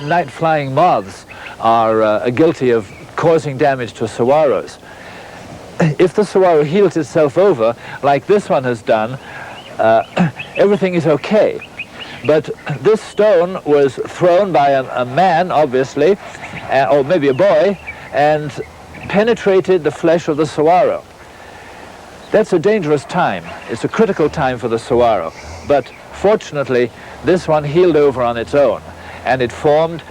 night flying moths are guilty of causing damage to saguaros. If the saguaro heals itself over, like this one has done, everything is okay. But this stone was thrown by a man, obviously, or maybe a boy, and penetrated the flesh of the saguaro. That's a dangerous time. It's a critical time for the saguaro. But fortunately, this one healed over on its own, and it formed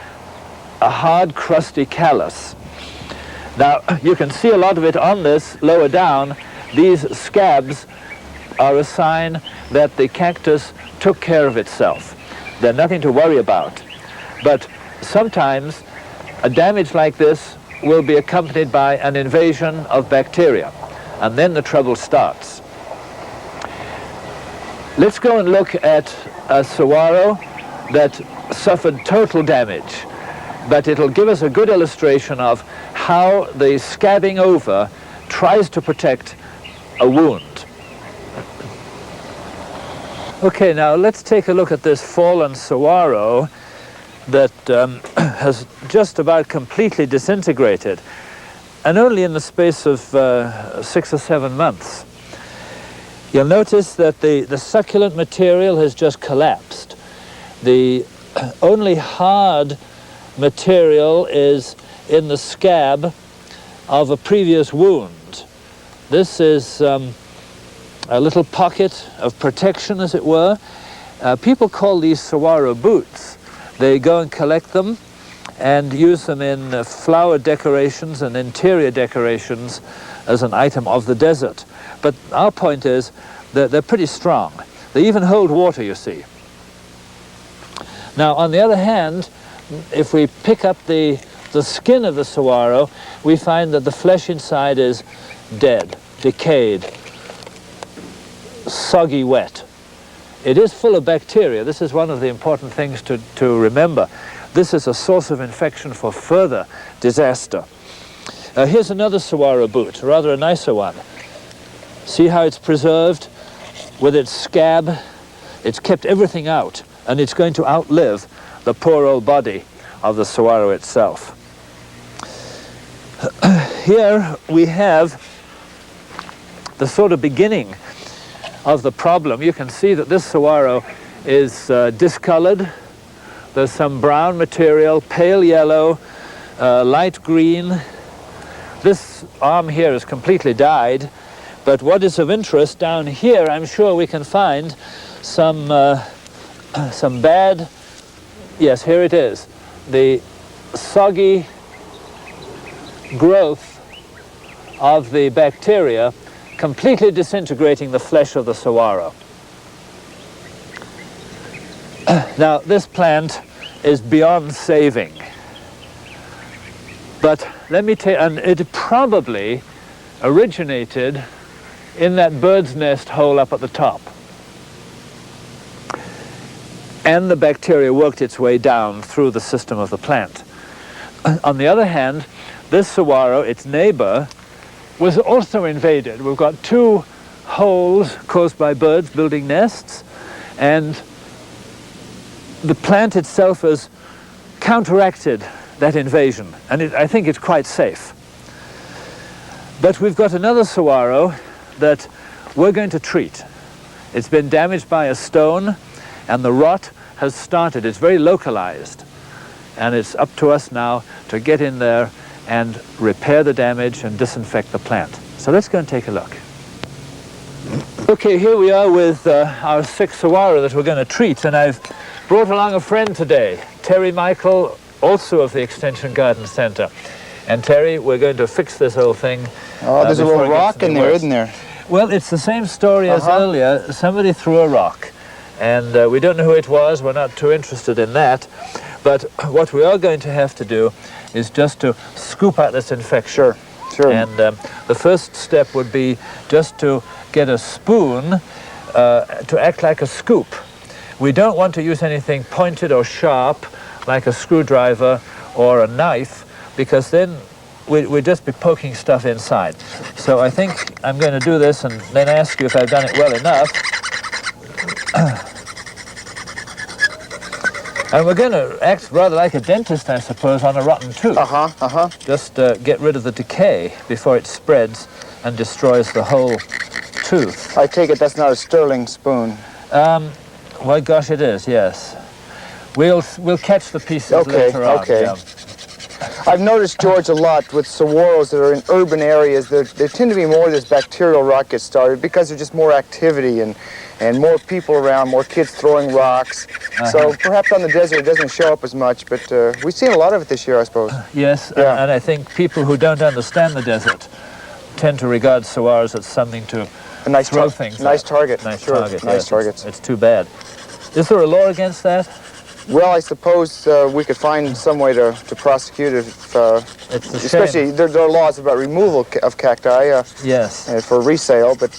a hard, crusty callus. Now, you can see a lot of it on this lower down. These scabs are a sign that the cactus took care of itself. They're nothing to worry about. But sometimes a damage like this will be accompanied by an invasion of bacteria, and then the trouble starts. Let's go and look at a saguaro that suffered total damage, but it'll give us a good illustration of how the scabbing over tries to protect a wound. Okay, now let's take a look at this fallen saguaro that has just about completely disintegrated, and only in the space of 6 or 7 months. You'll notice that the succulent material has just collapsed. The only hard material is in the scab of a previous wound. This is a little pocket of protection, as it were. People call these saguaro boots. They go and collect them and use them in flower decorations and interior decorations as an item of the desert. But our point is that they're pretty strong. They even hold water, you see. Now, on the other hand, if we pick up the skin of the saguaro, we find that the flesh inside is dead, decayed, soggy wet. It is full of bacteria. This is one of the important things to remember. This is a source of infection for further disaster. Here's another saguaro boot, rather a nicer one. See how it's preserved with its scab? It's kept everything out, and it's going to outlive the poor old body of the saguaro itself. Here we have the sort of beginning of the problem. You can see that this saguaro is discolored. There's some brown material, pale yellow, light green. This arm here is completely died, but what is of interest down here, I'm sure we can find some bad, yes, here it is, the soggy growth of the bacteria completely disintegrating the flesh of the saguaro. Now, this plant is beyond saving. But let me tell you, and it probably originated in that bird's nest hole up at the top. And the bacteria worked its way down through the system of the plant. On the other hand, this saguaro, its neighbor, was also invaded. We've got 2 holes caused by birds building nests, and the plant itself has counteracted that invasion, and I think it's quite safe. But we've got another saguaro that we're going to treat. It's been damaged by a stone, and the rot has started. It's very localized, and it's up to us now to get in there and repair the damage and disinfect the plant. So let's go and take a look. Okay, here we are with our 6th saguaro that we're going to treat, and I've brought along a friend today, Terry Mikel, also of the Extension Garden Center. And Terry, we're going to fix this whole thing. Oh, there's a little rock in there, isn't there? Well, it's the same story as earlier. Somebody threw a rock, and we don't know who it was. We're not too interested in that. But what we are going to have to do is just to scoop out this infection. Sure. And the first step would be just to get a spoon to act like a scoop. We don't want to use anything pointed or sharp, like a screwdriver or a knife, because then we'd just be poking stuff inside. So I think I'm going to do this and then ask you if I've done it well enough. And we're going to act rather like a dentist, I suppose, on a rotten tooth. Just get rid of the decay before it spreads and destroys the whole tooth. I take it that's not a sterling spoon. Well, gosh, it is, yes. We'll catch the pieces later on. Okay. Yeah. I've noticed, George, a lot with saguaros that are in urban areas. There tend to be more of this bacterial rot gets started because there's just more activity and more people around, more kids throwing rocks. So perhaps on the desert it doesn't show up as much, but we've seen a lot of it this year, I suppose. Yes, and I think people who don't understand the desert tend to regard saguaros as something to throw things nice at. target. Nice sure. target, Nice yes. targets. It's too bad. Is there a law against that? Well, I suppose we could find some way to prosecute it, especially there are laws about removal of cacti yes. For resale, but...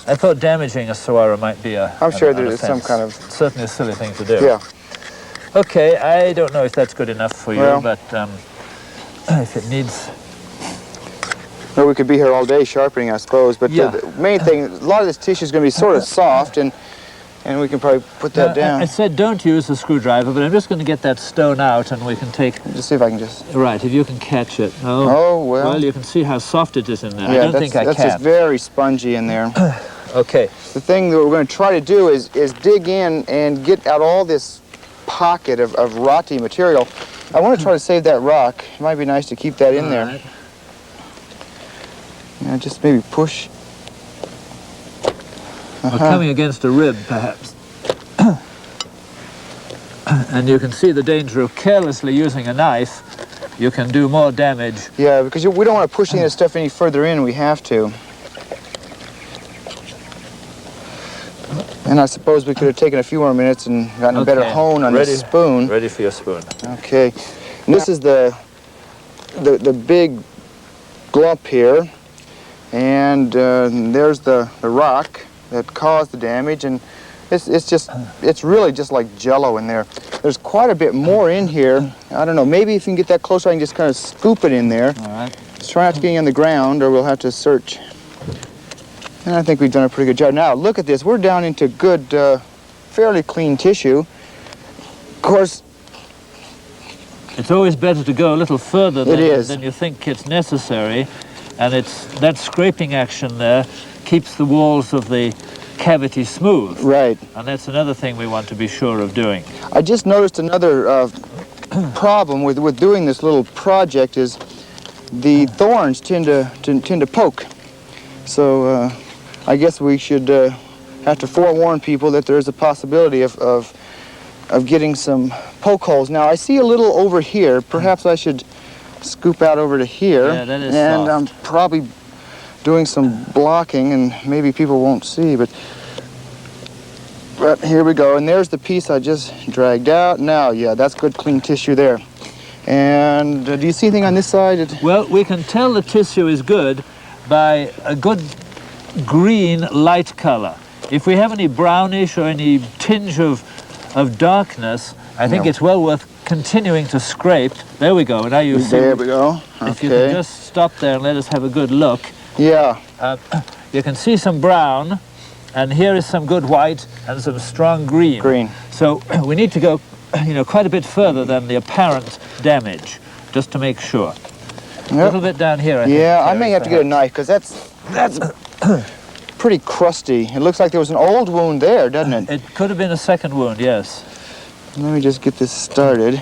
I thought damaging a saguaro might be I'm sure there is some kind of... It's certainly a silly thing to do. Yeah. Okay, I don't know if that's good enough for you, well, but if it needs... Well, we could be here all day sharpening, I suppose, but the main thing, a lot of this tissue is going to be sort of soft, and we can probably put that down. I said don't use the screwdriver, but I'm just going to get that stone out and we can take... Just see if I can just... Right, if you can catch it. Oh, well... Well, you can see how soft it is in there. Yeah, I don't think I can. That's just very spongy in there. Okay. The thing that we're going to try to do is dig in and get out all this pocket of rotty material. I want to try to save that rock. It might be nice to keep that in there. Right. Yeah, just maybe push. Or coming against a rib, perhaps. And you can see the danger of carelessly using a knife. You can do more damage. Yeah, because we don't want to push any of the stuff any further in. We have to. And I suppose we could have taken a few more minutes and gotten a better hone on the spoon. Ready for your spoon. Okay. And this is the big glump here. And there's the rock that caused the damage, and it's really just like jello in there. There's quite a bit more in here. I don't know, maybe if you can get that closer, I can just kind of scoop it in there. All right. Let's try not to get on the ground, or we'll have to search. And I think we've done a pretty good job. Now, look at this. We're down into good, fairly clean tissue. Of course, it's always better to go a little further than you think it's necessary. And it's that scraping action there keeps the walls of the cavity smooth. Right. And that's another thing we want to be sure of doing. I just noticed another problem with doing this little project is the thorns tend to poke. So I guess we should have to forewarn people that there's a possibility of getting some poke holes. Now I see a little over here. Perhaps I should scoop out over to here. Yeah, that is and soft. I'm probably doing some blocking, and maybe people won't see, but here we go. And there's the piece I just dragged out. Now, yeah, that's good clean tissue there. And do you see anything on this side? Well, we can tell the tissue is good by a good green light color. If we have any brownish or any tinge of darkness, I think it's well worth continuing to scrape. There we go. Now you see. There we go. Okay. If you can just stop there and let us have a good look. Yeah. You can see some brown, and here is some good white and some strong green. Green. So we need to go, quite a bit further than the apparent damage, just to make sure. A little bit down here, I think. Yeah, I may have to get a knife, because that's pretty crusty. It looks like there was an old wound there, doesn't it? It could have been a second wound, yes. Let me just get this started.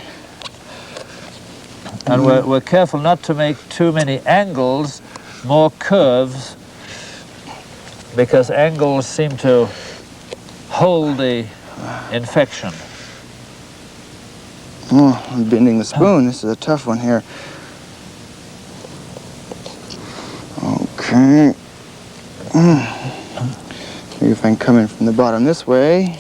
And we're careful not to make too many angles, more curves, because angles seem to hold the infection. Oh, I'm bending the spoon. This is a tough one here. Okay. Maybe if I can come in from the bottom this way.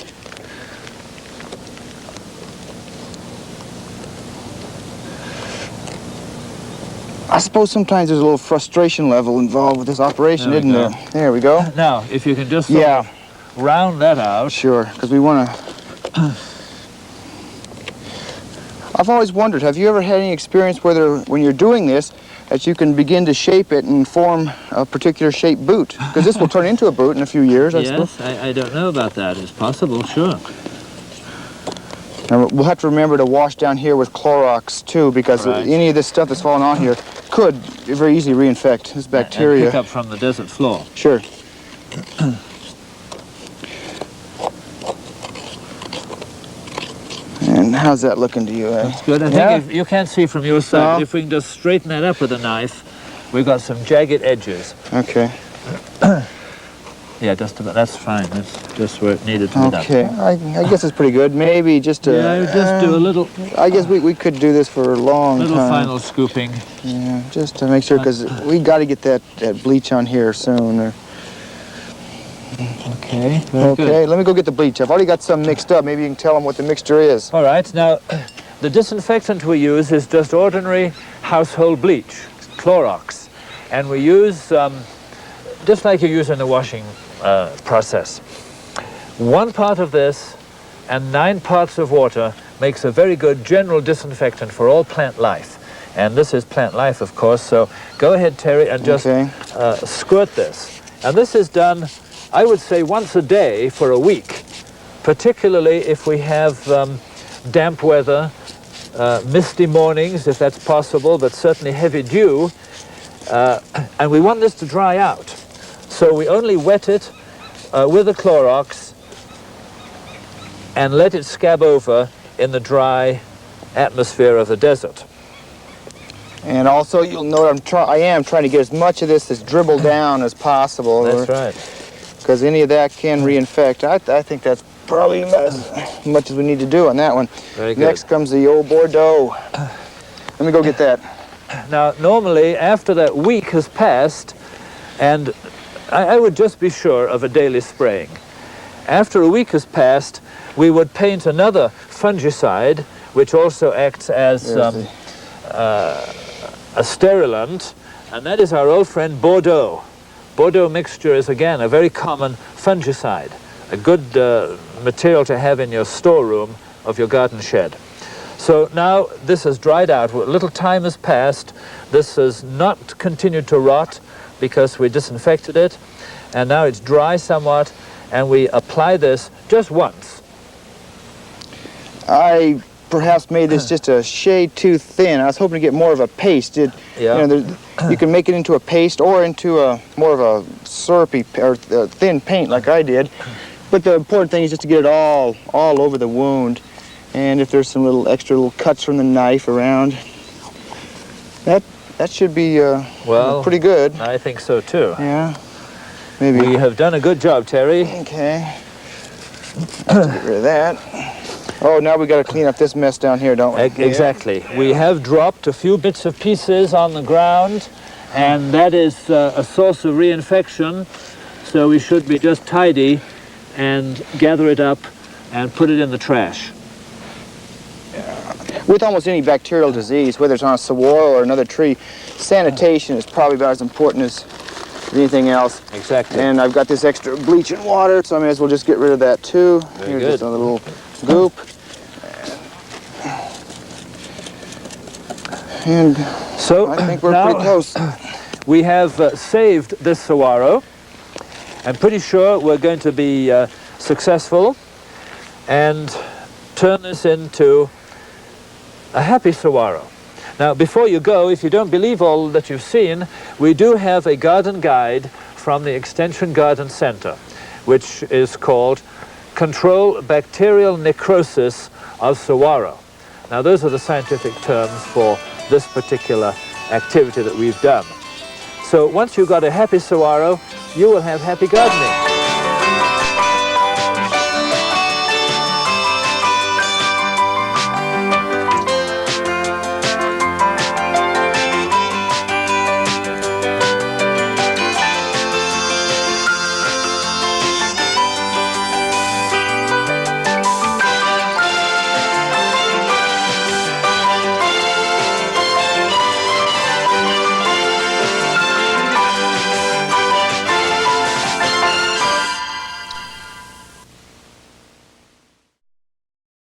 I suppose sometimes there's a little frustration level involved with this operation, isn't there? There we go. Now, if you can just sort of round that out. Sure, because we want to... I've always wondered, have you ever had any experience whether, when you're doing this, that you can begin to shape it and form a particular shaped boot? Because this will turn into a boot in a few years, I suppose. Yes, I don't know about that. It's possible, sure. Now, we'll have to remember to wash down here with Clorox too, because any of this stuff that's falling on here could very easily reinfect this bacteria. And pick up from the desert floor. Sure. And how's that looking to you, eh? That's good. I think if you can't see from your side, if we can just straighten that up with a knife, we've got some jagged edges. Okay. Yeah, just about, that's fine. That's just where it needed to be done. Okay, I guess it's pretty good. Maybe just a... Yeah, just do a little... I guess we could do this for a long time. Little final scooping. Yeah, just to make sure, because we got to get that bleach on here soon. Okay, very good. Let me go get the bleach. I've already got some mixed up. Maybe you can tell them what the mixture is. All right, now, the disinfectant we use is just ordinary household bleach, Clorox. And we use, just like you use in the washing process. 1 part of this and 9 parts of water makes a very good general disinfectant for all plant life. And this is plant life, of course, so go ahead, Terry, and just squirt this. And this is done, I would say, once a day for a week, particularly if we have damp weather, misty mornings, if that's possible, but certainly heavy dew, and we want this to dry out. So we only wet it with the Clorox and let it scab over in the dry atmosphere of the desert. And also, you'll note I am trying to get as much of this as dribbled down as possible. That's right. Because any of that can reinfect. I think that's probably as much as we need to do on that one. Very good. Next comes the old Bordeaux. Let me go get that. Now, normally, after that week has passed, and I would just be sure of a daily spraying. After a week has passed, we would paint another fungicide, which also acts as a sterilant, and that is our old friend Bordeaux. Bordeaux mixture is, again, a very common fungicide, a good material to have in your storeroom of your garden shed. So now this has dried out. A little time has passed. This has not continued to rot because we disinfected it, and now it's dry somewhat, and we apply this just once. I perhaps made this just a shade too thin. I was hoping to get more of a paste. You can make it into a paste or into more of a syrupy or thin paint like I did. But the important thing is just to get it all over the wound. And if there's some extra little cuts from the knife around, that should be pretty good. I think so too. Yeah, maybe. We have done a good job, Terry. Okay. Let's get rid of that. Oh, now we got to clean up this mess down here, don't we? Exactly. Yeah. We have dropped a few bits of pieces on the ground, and that is a source of reinfection. So we should be just tidy and gather it up and put it in the trash. With almost any bacterial disease, whether it's on a saguaro or another tree, sanitation is probably about as important as anything else. Exactly. And I've got this extra bleach and water, so I may as well just get rid of that too. Very Here's good. just a little goop. And so I think we're pretty close. We have saved this saguaro. I'm pretty sure we're going to be successful and turn this into a happy saguaro. Now, before you go, if you don't believe all that you've seen, we do have a garden guide from the Extension Garden Center, which is called Control Bacterial Necrosis of Saguaro. Now, those are the scientific terms for this particular activity that we've done. So once you've got a happy saguaro, you will have happy gardening.